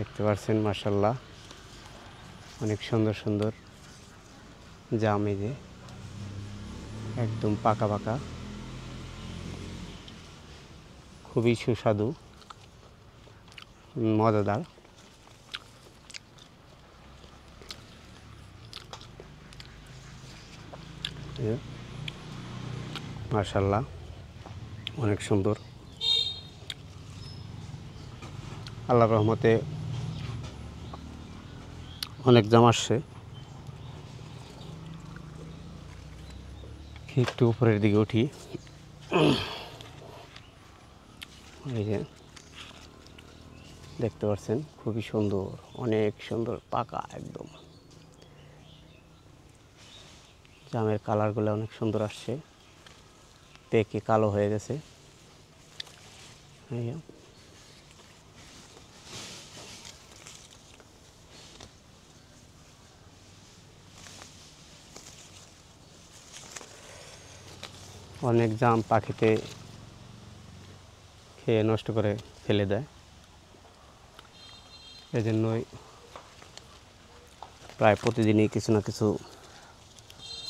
দেখতে পাচ্ছেন মাশাআল্লাহ অনেক সুন্দর সুন্দর জাম, এই যে একদম পাকা পাকা, খুবই সুস্বাদু, মজাদার। মাশাআল্লাহ অনেক সুন্দর, আল্লাহর রহমতে অনেক জাম আসছে। একটু উপরের দিকে উঠি, এই যে দেখতে পাচ্ছেন খুবই সুন্দর, অনেক সুন্দর পাকা একদম। জামের কালারগুলো অনেক সুন্দর আসছে, পেকে কালো হয়ে গেছে। অনেক জাম পাখিতে খেয়ে নষ্ট করে ফেলে দেয়, এজন্যই প্রায় প্রতিদিনই কিছু না কিছু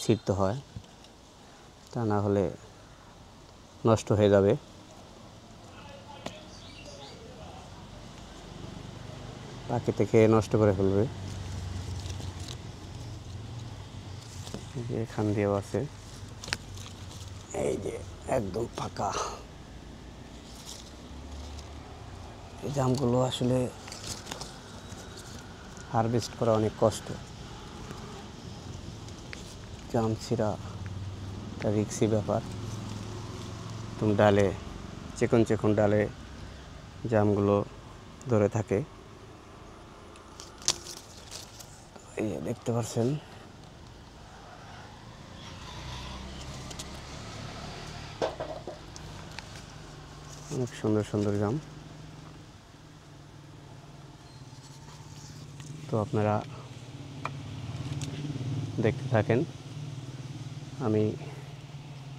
ছিঁড়তে হয়, তা না হলে নষ্ট হয়ে যাবে। পাখিতে খেয়ে নষ্ট করে ফেলবে। এখান দিয়েও আছে, এই যে একদম ফাঁকা। এই জামগুলো আসলে হারভেস্ট করা অনেক কষ্ট, জাম ছিঁড়া একটা রিক্সি ব্যাপার। তুমি ডালে চিকন চিকন ডালে জামগুলো ধরে থাকে, এই দেখতে পাচ্ছেন। অনেক সুন্দর সুন্দর জাম। তো আপনারা দেখতে থাকেন, আমি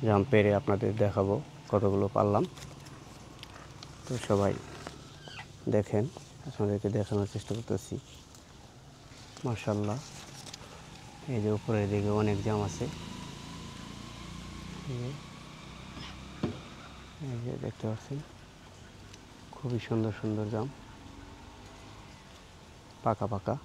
জাম পেরে আপনাদের দেখাবো কতগুলো পারলাম। তো সবাই দেখেন, আপনাদেরকে দেখানোর চেষ্টা করতেছি। মাশাআল্লাহ, এই যে উপরের দিকে অনেক জাম আছে, এই যে দেখতে পাচ্ছেন খুবই সুন্দর সুন্দর জাম, পাকা পাকা।